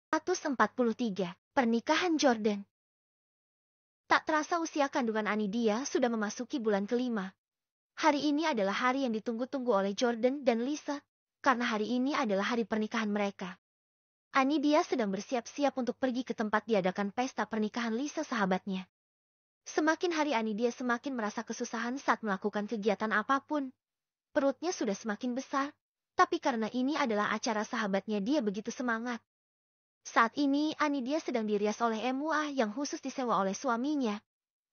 143. Pernikahan Jordan. Tak terasa usia kandungan Anidia sudah memasuki bulan kelima. Hari ini adalah hari yang ditunggu-tunggu oleh Jordan dan Lisa, karena hari ini adalah hari pernikahan mereka. Anidia sedang bersiap-siap untuk pergi ke tempat diadakan pesta pernikahan Lisa sahabatnya. Semakin hari Anidia semakin merasa kesusahan saat melakukan kegiatan apapun. Perutnya sudah semakin besar, tapi karena ini adalah acara sahabatnya dia begitu semangat. Saat ini Anidia sedang dirias oleh MUA yang khusus disewa oleh suaminya,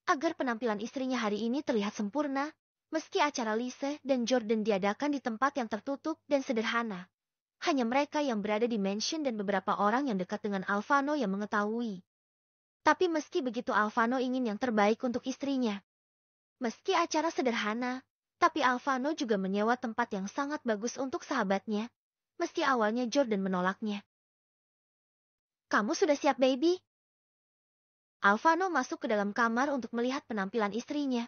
agar penampilan istrinya hari ini terlihat sempurna, meski acara Lisa dan Jordan diadakan di tempat yang tertutup dan sederhana. Hanya mereka yang berada di mansion dan beberapa orang yang dekat dengan Alvano yang mengetahui. Tapi meski begitu Alvano ingin yang terbaik untuk istrinya. Meski acara sederhana, tapi Alvano juga menyewa tempat yang sangat bagus untuk sahabatnya, meski awalnya Jordan menolaknya. Kamu sudah siap, baby? Alvano masuk ke dalam kamar untuk melihat penampilan istrinya.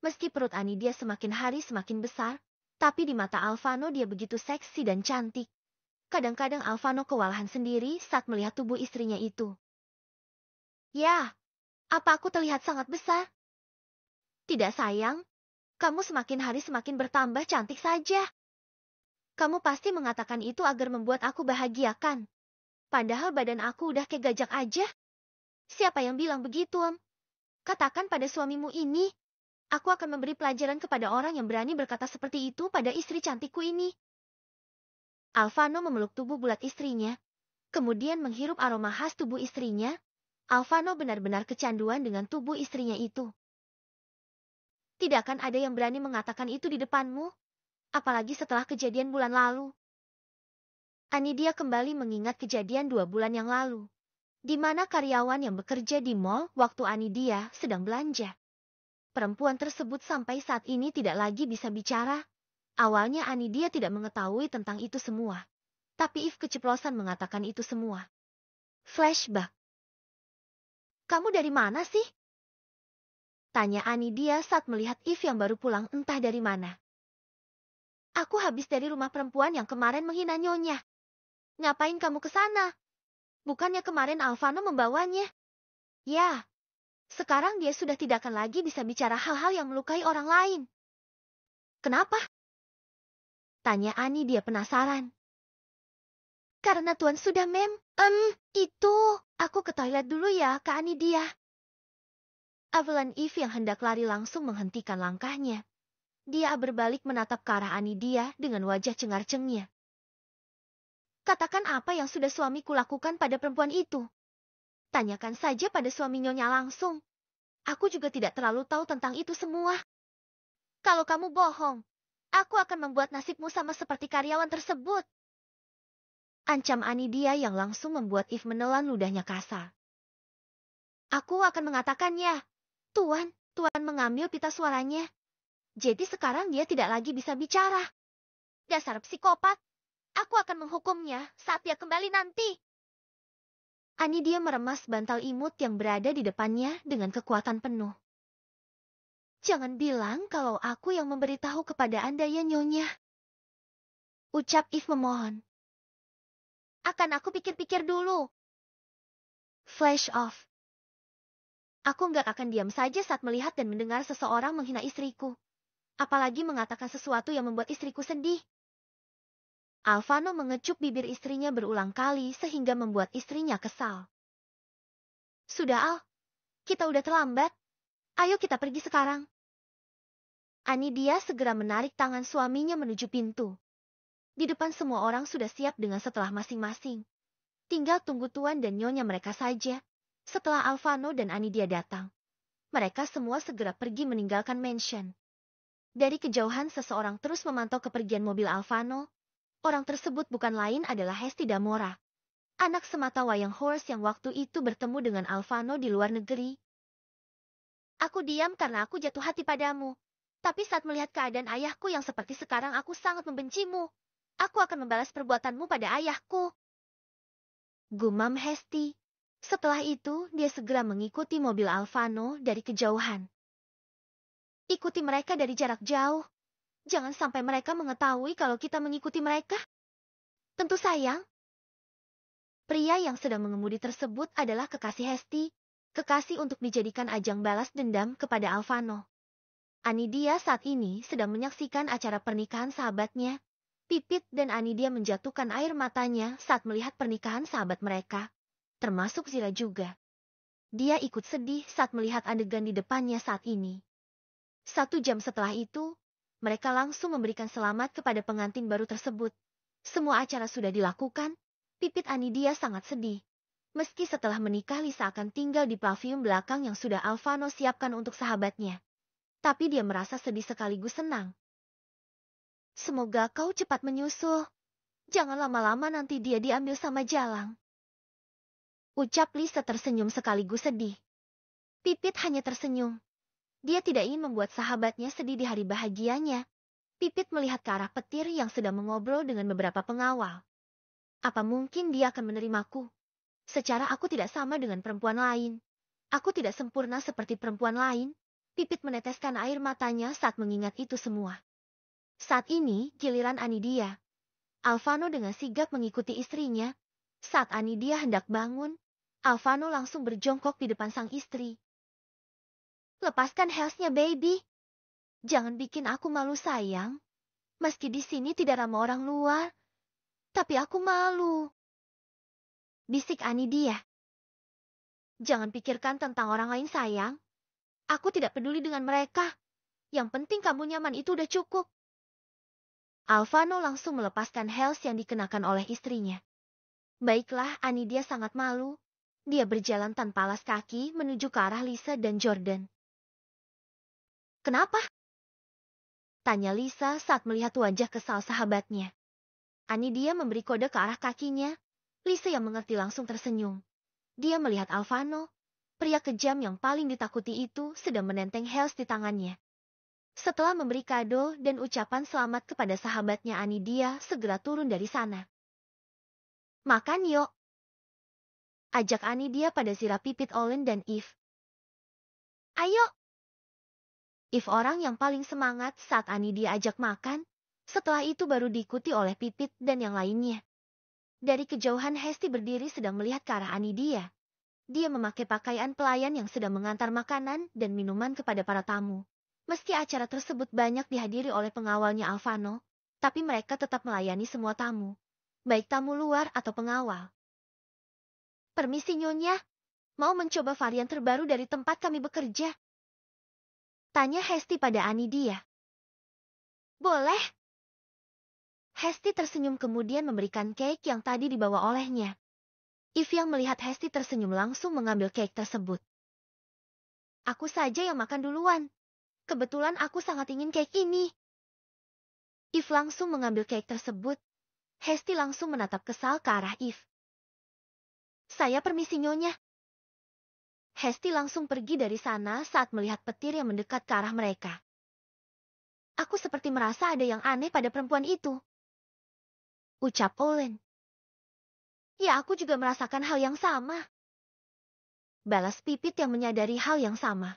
Meski perut Anidia semakin hari semakin besar, tapi di mata Alvano dia begitu seksi dan cantik. Kadang-kadang Alvano kewalahan sendiri saat melihat tubuh istrinya itu. Ya, apa aku terlihat sangat besar? Tidak sayang, kamu semakin hari semakin bertambah cantik saja. Kamu pasti mengatakan itu agar membuat aku bahagia kan? Padahal badan aku udah kayak gajah aja. Siapa yang bilang begitu, Om? Katakan pada suamimu ini. Aku akan memberi pelajaran kepada orang yang berani berkata seperti itu pada istri cantikku ini. Alvano memeluk tubuh bulat istrinya, kemudian menghirup aroma khas tubuh istrinya. Alvano benar-benar kecanduan dengan tubuh istrinya itu. Tidak akan ada yang berani mengatakan itu di depanmu, apalagi setelah kejadian bulan lalu. Anidia kembali mengingat kejadian 2 bulan yang lalu, di mana karyawan yang bekerja di mall waktu Anidia sedang belanja. Perempuan tersebut sampai saat ini tidak lagi bisa bicara. Awalnya Anidia tidak mengetahui tentang itu semua, tapi If keceplosan mengatakan itu semua. Flashback. Kamu dari mana sih? Tanya Anidia saat melihat If yang baru pulang entah dari mana. Aku habis dari rumah perempuan yang kemarin menghina nyonya. Ngapain kamu ke sana? Bukannya kemarin Alvano membawanya? Ya, sekarang dia sudah tidak akan lagi bisa bicara hal-hal yang melukai orang lain. Kenapa? Tanya Anidia penasaran. Karena Tuan sudah itu, aku ke toilet dulu ya, Kak Anidia. Evelyn Eve yang hendak lari langsung menghentikan langkahnya. Dia berbalik menatap ke arah Anidia dengan wajah cengar-cengnya. Katakan apa yang sudah suamiku lakukan pada perempuan itu. Tanyakan saja pada suami nyonya langsung. Aku juga tidak terlalu tahu tentang itu semua. Kalau kamu bohong, aku akan membuat nasibmu sama seperti karyawan tersebut. Ancam Anidia yang langsung membuat Eve menelan ludahnya kasar. Aku akan mengatakannya. Tuan mengambil pita suaranya. Jadi sekarang dia tidak lagi bisa bicara. Dasar psikopat. Aku akan menghukumnya saat dia kembali nanti. Anidia meremas bantal imut yang berada di depannya dengan kekuatan penuh. Jangan bilang kalau aku yang memberitahu kepada Anda ya nyonya. Ucap Eve memohon. Akan aku pikir-pikir dulu. Flash off. Aku nggak akan diam saja saat melihat dan mendengar seseorang menghina istriku. Apalagi mengatakan sesuatu yang membuat istriku sedih. Alvano mengecup bibir istrinya berulang kali sehingga membuat istrinya kesal. Sudah Al, kita udah terlambat. Ayo kita pergi sekarang. Anidia segera menarik tangan suaminya menuju pintu. Di depan semua orang sudah siap dengan setelah masing-masing. Tinggal tunggu Tuan dan Nyonya mereka saja. Setelah Alvano dan Anidia datang, mereka semua segera pergi meninggalkan mansion. Dari kejauhan seseorang terus memantau kepergian mobil Alvano. Orang tersebut bukan lain adalah Hesti Damora, anak semata wayang Horse yang waktu itu bertemu dengan Alvano di luar negeri. Aku diam karena aku jatuh hati padamu. Tapi saat melihat keadaan ayahku yang seperti sekarang aku sangat membencimu. Aku akan membalas perbuatanmu pada ayahku. Gumam Hesti. Setelah itu dia segera mengikuti mobil Alvano dari kejauhan. Ikuti mereka dari jarak jauh. Jangan sampai mereka mengetahui kalau kita mengikuti mereka. Tentu sayang. Pria yang sedang mengemudi tersebut adalah kekasih Hesti, kekasih untuk dijadikan ajang balas dendam kepada Alvano. Anidia saat ini sedang menyaksikan acara pernikahan sahabatnya. Pipit dan Anidia menjatuhkan air matanya saat melihat pernikahan sahabat mereka, termasuk Zira juga. Dia ikut sedih saat melihat adegan di depannya saat ini. 1 jam setelah itu, mereka langsung memberikan selamat kepada pengantin baru tersebut. Semua acara sudah dilakukan. Pipit Anidia sangat sedih. Meski setelah menikah Lisa akan tinggal di pavilion belakang yang sudah Alvano siapkan untuk sahabatnya. Tapi dia merasa sedih sekaligus senang. Semoga kau cepat menyusul. Jangan lama-lama nanti dia diambil sama Jalang. Ucap Lisa tersenyum sekaligus sedih. Pipit hanya tersenyum. Dia tidak ingin membuat sahabatnya sedih di hari bahagianya. Pipit melihat ke arah petir yang sedang mengobrol dengan beberapa pengawal. Apa mungkin dia akan menerimaku? Secara aku tidak sama dengan perempuan lain. Aku tidak sempurna seperti perempuan lain. Pipit meneteskan air matanya saat mengingat itu semua. Saat ini, giliran Anidia. Alvano dengan sigap mengikuti istrinya. Saat Anidia hendak bangun, Alvano langsung berjongkok di depan sang istri. Lepaskan heelsnya, baby. Jangan bikin aku malu, sayang. Meski di sini tidak ramai orang luar, tapi aku malu. Bisik Anidia. Jangan pikirkan tentang orang lain, sayang. Aku tidak peduli dengan mereka. Yang penting kamu nyaman itu udah cukup. Alvano langsung melepaskan heels yang dikenakan oleh istrinya. Baiklah, Anidia sangat malu. Dia berjalan tanpa alas kaki menuju ke arah Lisa dan Jordan. Kenapa? Tanya Lisa saat melihat wajah kesal sahabatnya. Anidia memberi kode ke arah kakinya. Lisa yang mengerti langsung tersenyum. Dia melihat Alvano, pria kejam yang paling ditakuti itu sedang menenteng heels di tangannya. Setelah memberi kado dan ucapan selamat kepada sahabatnya, Anidia segera turun dari sana. Makan yuk. Ajak Anidia pada Zira, Pipit, Olen, dan Eve. Ayo. Eve orang yang paling semangat saat Anidia ajak makan. Setelah itu baru diikuti oleh Pipit dan yang lainnya. Dari kejauhan Hesti berdiri sedang melihat ke arah Anidia. Dia memakai pakaian pelayan yang sedang mengantar makanan dan minuman kepada para tamu. Meski acara tersebut banyak dihadiri oleh pengawalnya Alvano, tapi mereka tetap melayani semua tamu, baik tamu luar atau pengawal. Permisi Nyonya, mau mencoba varian terbaru dari tempat kami bekerja? Tanya Hesti pada Anidia. Boleh. Hesti tersenyum kemudian memberikan cake yang tadi dibawa olehnya. Eve yang melihat Hesti tersenyum langsung mengambil cake tersebut. Aku saja yang makan duluan. Kebetulan aku sangat ingin cake ini. Eve langsung mengambil cake tersebut. Hesti langsung menatap kesal ke arah Eve. Saya permisi Nyonya. Hesti langsung pergi dari sana saat melihat petir yang mendekat ke arah mereka. Aku seperti merasa ada yang aneh pada perempuan itu. Ucap Olen. Ya, aku juga merasakan hal yang sama. Balas Pipit yang menyadari hal yang sama.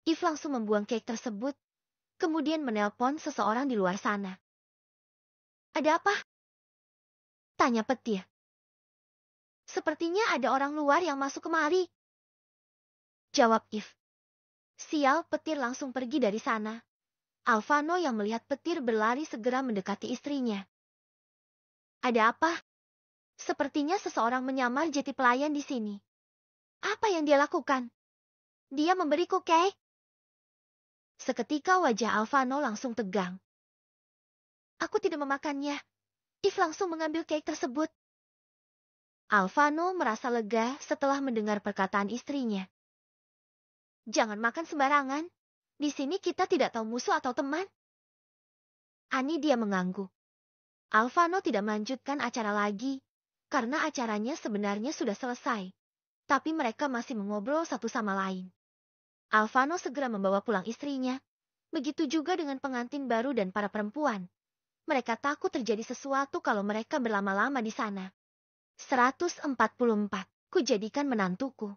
Eve langsung membuang cake tersebut, kemudian menelpon seseorang di luar sana. Ada apa? Tanya petir. Sepertinya ada orang luar yang masuk kemari. Jawab Eve. Sial, petir langsung pergi dari sana. Alvano yang melihat petir berlari segera mendekati istrinya. Ada apa? Sepertinya seseorang menyamar jadi pelayan di sini. Apa yang dia lakukan? Dia memberiku cake. Seketika wajah Alvano langsung tegang. Aku tidak memakannya. Eve langsung mengambil cake tersebut. Alvano merasa lega setelah mendengar perkataan istrinya. Jangan makan sembarangan. Di sini kita tidak tahu musuh atau teman. Anidia mengangguk. Alvano tidak melanjutkan acara lagi, karena acaranya sebenarnya sudah selesai. Tapi mereka masih mengobrol satu sama lain. Alvano segera membawa pulang istrinya. Begitu juga dengan pengantin baru dan para perempuan. Mereka takut terjadi sesuatu kalau mereka berlama-lama di sana. 144. Kujadikan menantuku.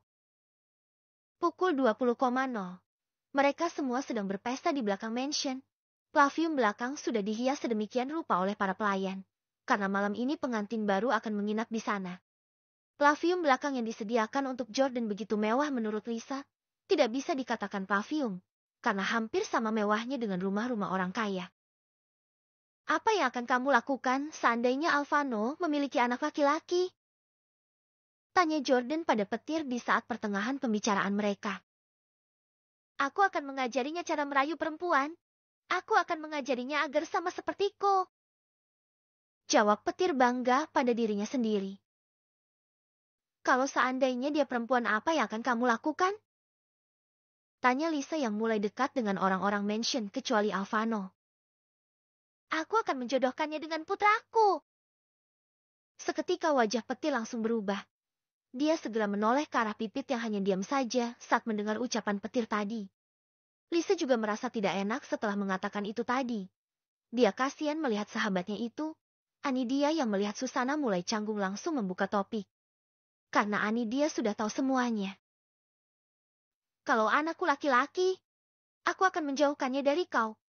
Pukul 20.00. Mereka semua sedang berpesta di belakang mansion. Pavilion belakang sudah dihias sedemikian rupa oleh para pelayan. Karena malam ini pengantin baru akan menginap di sana. Plavium belakang yang disediakan untuk Jordan begitu mewah menurut Lisa, tidak bisa dikatakan plavium, karena hampir sama mewahnya dengan rumah-rumah orang kaya. Apa yang akan kamu lakukan seandainya Alvano memiliki anak laki-laki? Tanya Jordan pada petir di saat pertengahan pembicaraan mereka. Aku akan mengajarinya cara merayu perempuan. Aku akan mengajarinya agar sama sepertiku. Jawab petir bangga pada dirinya sendiri. Kalau seandainya dia perempuan, apa yang akan kamu lakukan? Tanya Lisa yang mulai dekat dengan orang-orang mansion kecuali Alvano. Aku akan menjodohkannya dengan putraku. Seketika wajah petir langsung berubah. Dia segera menoleh ke arah Pipit yang hanya diam saja saat mendengar ucapan petir tadi. Lisa juga merasa tidak enak setelah mengatakan itu tadi. Dia kasihan melihat sahabatnya itu. Anidia yang melihat Susana mulai canggung langsung membuka topik. Karena Anidia sudah tahu semuanya. Kalau anakku laki-laki, aku akan menjauhkannya dari kau.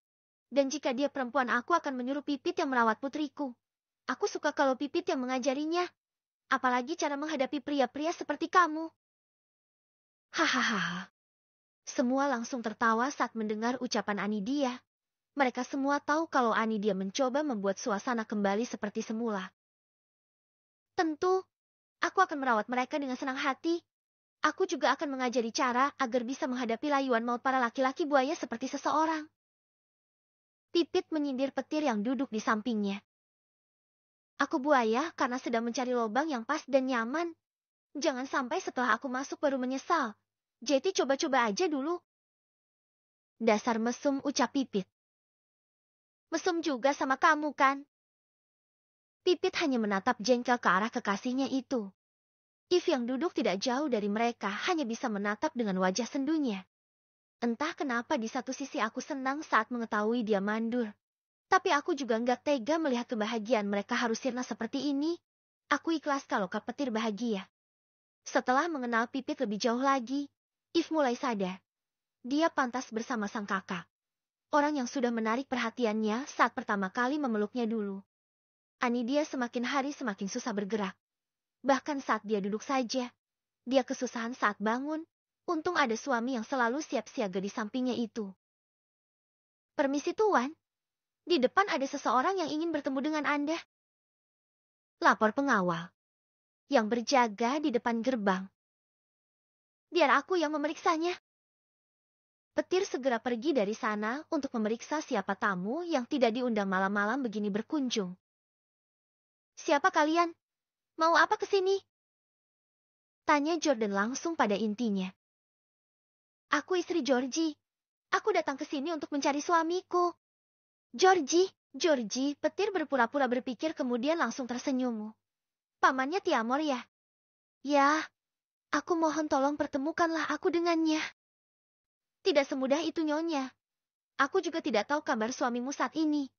Dan jika dia perempuan, aku akan menyuruh Pipit yang merawat putriku. Aku suka kalau Pipit yang mengajarinya. Apalagi cara menghadapi pria-pria seperti kamu. Hahaha. Semua langsung tertawa saat mendengar ucapan Anidia. Mereka semua tahu kalau Anidia mencoba membuat suasana kembali seperti semula. Tentu, aku akan merawat mereka dengan senang hati. Aku juga akan mengajari cara agar bisa menghadapi layuan maut para laki-laki buaya seperti seseorang. Pipit menyindir petir yang duduk di sampingnya. Aku buaya karena sedang mencari lubang yang pas dan nyaman. Jangan sampai setelah aku masuk baru menyesal. Jadi coba-coba aja dulu. Dasar mesum, ucap Pipit. Mesum juga sama kamu kan? Pipit hanya menatap jengkel ke arah kekasihnya itu. If yang duduk tidak jauh dari mereka hanya bisa menatap dengan wajah sendunya. Entah kenapa di satu sisi aku senang saat mengetahui dia mandur. Tapi aku juga nggak tega melihat kebahagiaan mereka harus sirna seperti ini. Aku ikhlas kalau Kak Petir bahagia. Setelah mengenal Pipit lebih jauh lagi, If mulai sadar. Dia pantas bersama sang kakak. Orang yang sudah menarik perhatiannya saat pertama kali memeluknya dulu. Anidia semakin hari semakin susah bergerak. Bahkan saat dia duduk saja, dia kesusahan saat bangun. Untung ada suami yang selalu siap siaga di sampingnya itu. Permisi Tuan, di depan ada seseorang yang ingin bertemu dengan Anda. Lapor pengawal yang berjaga di depan gerbang. Biar aku yang memeriksanya. Petir segera pergi dari sana untuk memeriksa siapa tamu yang tidak diundang malam-malam begini berkunjung. Siapa kalian? Mau apa kesini? Tanya Jordan langsung pada intinya. Aku istri Georgie. Aku datang ke sini untuk mencari suamiku. Georgie, Petir berpura-pura berpikir kemudian langsung tersenyum. Pamannya Tiamor ya? Ya, aku mohon tolong pertemukanlah aku dengannya. Tidak semudah itu Nyonya. Aku juga tidak tahu kabar suamimu saat ini.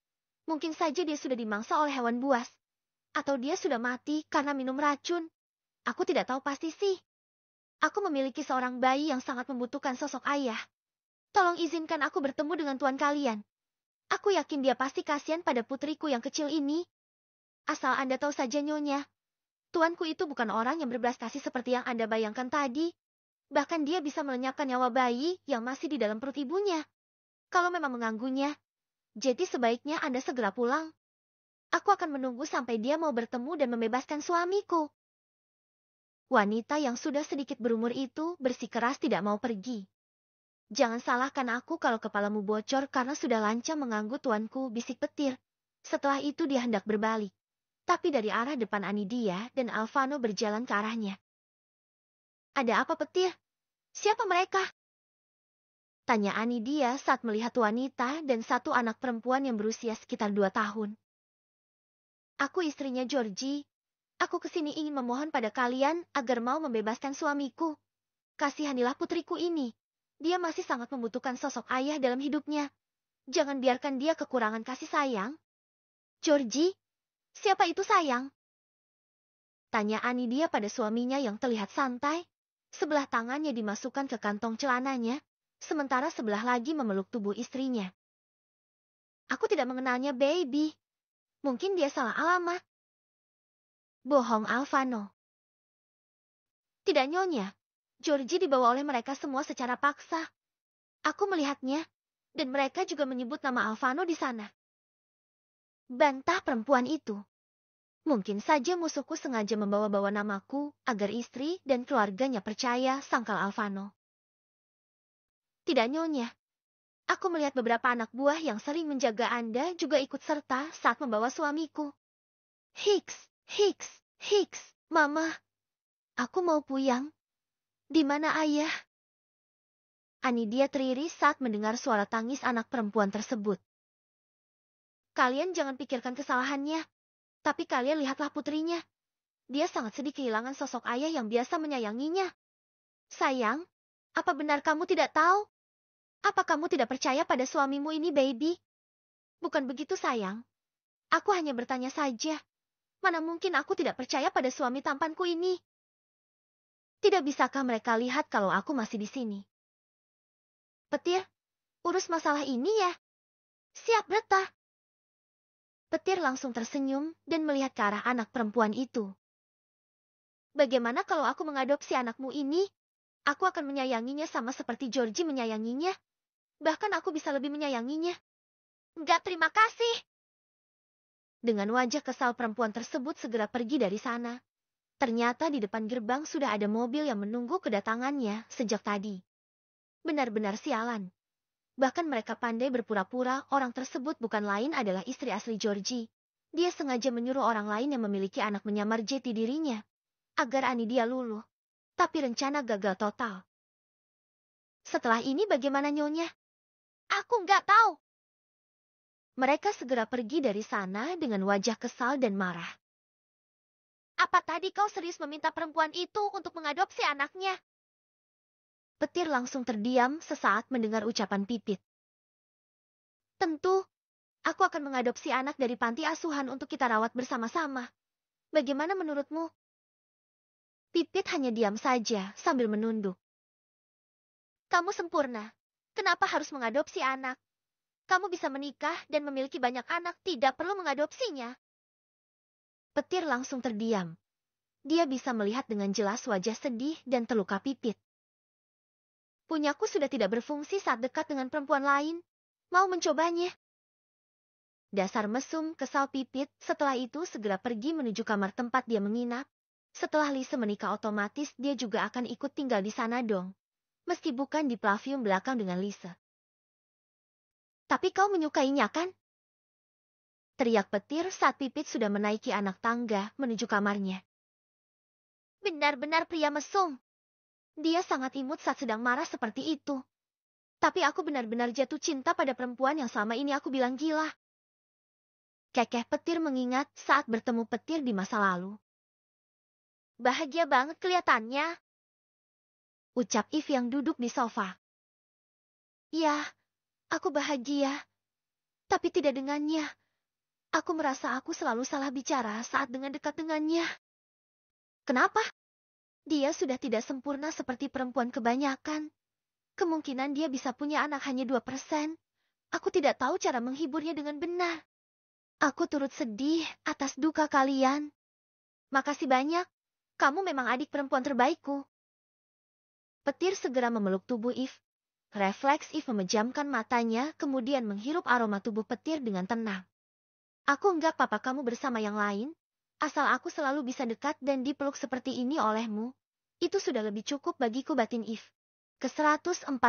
Mungkin saja dia sudah dimangsa oleh hewan buas. Atau dia sudah mati karena minum racun. Aku tidak tahu pasti sih. Aku memiliki seorang bayi yang sangat membutuhkan sosok ayah. Tolong izinkan aku bertemu dengan tuan kalian. Aku yakin dia pasti kasihan pada putriku yang kecil ini. Asal Anda tahu saja Nyonya. Tuanku itu bukan orang yang berbelas kasih seperti yang Anda bayangkan tadi. Bahkan dia bisa melenyapkan nyawa bayi yang masih di dalam perut ibunya. Kalau memang mengganggunya, jadi sebaiknya Anda segera pulang. Aku akan menunggu sampai dia mau bertemu dan membebaskan suamiku. Wanita yang sudah sedikit berumur itu bersikeras tidak mau pergi. Jangan salahkan aku kalau kepalamu bocor karena sudah lancang mengganggu tuanku, bisik Petir. Setelah itu dia hendak berbalik. Tapi dari arah depan Anidia dan Alvano berjalan ke arahnya. Ada apa Petir? Siapa mereka? Tanya Anidia saat melihat wanita dan satu anak perempuan yang berusia sekitar 2 tahun. Aku istrinya Georgie. Aku kesini ingin memohon pada kalian agar mau membebaskan suamiku. Kasihanilah putriku ini. Dia masih sangat membutuhkan sosok ayah dalam hidupnya. Jangan biarkan dia kekurangan kasih sayang. Georgie, siapa itu sayang? Tanya Anidia pada suaminya yang terlihat santai. Sebelah tangannya dimasukkan ke kantong celananya, sementara sebelah lagi memeluk tubuh istrinya. Aku tidak mengenalnya, baby. Mungkin dia salah alamat. Bohong Alvano. Tidak, Nyonya. Georgie dibawa oleh mereka semua secara paksa. Aku melihatnya, dan mereka juga menyebut nama Alvano di sana. Bantah perempuan itu. Mungkin saja musuhku sengaja membawa-bawa namaku agar istri dan keluarganya percaya sangkal Alvano. Tidak, Nyonya. Aku melihat beberapa anak buah yang sering menjaga Anda juga ikut serta saat membawa suamiku. Hicks, Mama. Aku mau puyang. Di mana ayah? Anidia teriris saat mendengar suara tangis anak perempuan tersebut. Kalian jangan pikirkan kesalahannya. Tapi kalian lihatlah putrinya. Dia sangat sedih kehilangan sosok ayah yang biasa menyayanginya. Sayang, apa benar kamu tidak tahu? Apa kamu tidak percaya pada suamimu ini, baby? Bukan begitu, sayang. Aku hanya bertanya saja. Mana mungkin aku tidak percaya pada suami tampanku ini? Tidak bisakah mereka lihat kalau aku masih di sini? Petir, urus masalah ini ya. Siap, Berta. Petir langsung tersenyum dan melihat ke arah anak perempuan itu. Bagaimana kalau aku mengadopsi anakmu ini? Aku akan menyayanginya sama seperti Georgie menyayanginya. Bahkan aku bisa lebih menyayanginya. Enggak, terima kasih. Dengan wajah kesal perempuan tersebut segera pergi dari sana. Ternyata di depan gerbang sudah ada mobil yang menunggu kedatangannya sejak tadi. Benar-benar sialan. Bahkan mereka pandai berpura-pura orang tersebut bukan lain adalah istri asli Georgie. Dia sengaja menyuruh orang lain yang memiliki anak menyamar jati dirinya, agar Anidia luluh. Tapi rencana gagal total. Setelah ini bagaimana, Nyonya? Aku nggak tahu. Mereka segera pergi dari sana dengan wajah kesal dan marah. Apa tadi kau serius meminta perempuan itu untuk mengadopsi anaknya? Petir langsung terdiam sesaat mendengar ucapan Pipit. Tentu, aku akan mengadopsi anak dari panti asuhan untuk kita rawat bersama-sama. Bagaimana menurutmu? Pipit hanya diam saja sambil menunduk. Kamu sempurna. Kenapa harus mengadopsi anak? Kamu bisa menikah dan memiliki banyak anak, tidak perlu mengadopsinya. Petir langsung terdiam. Dia bisa melihat dengan jelas wajah sedih dan terluka Pipit. Punyaku sudah tidak berfungsi saat dekat dengan perempuan lain. Mau mencobanya? Dasar mesum, kesal Pipit. Setelah itu segera pergi menuju kamar tempat dia menginap. Setelah Lisa menikah otomatis dia juga akan ikut tinggal di sana dong. Meski bukan di pavilion belakang dengan Lisa. Tapi kau menyukainya kan? Teriak Petir saat Pipit sudah menaiki anak tangga menuju kamarnya. Benar-benar pria mesum. Dia sangat imut saat sedang marah seperti itu. Tapi aku benar-benar jatuh cinta pada perempuan yang selama ini aku bilang gila. Kekeh Petir mengingat saat bertemu Petir di masa lalu. Bahagia banget kelihatannya. Ucap Eve yang duduk di sofa. Ya, aku bahagia. Tapi tidak dengannya. Aku merasa aku selalu salah bicara saat dengan dekat dengannya. Kenapa? Dia sudah tidak sempurna seperti perempuan kebanyakan. Kemungkinan dia bisa punya anak hanya 2%. Aku tidak tahu cara menghiburnya dengan benar. Aku turut sedih atas duka kalian. Makasih banyak. Kamu memang adik perempuan terbaikku. Petir segera memeluk tubuh Eve. Refleks Eve memejamkan matanya kemudian menghirup aroma tubuh Petir dengan tenang. Aku enggak apa-apa kamu bersama yang lain. Asal aku selalu bisa dekat dan dipeluk seperti ini olehmu. Itu sudah lebih cukup bagiku, batin Eve. Ke-140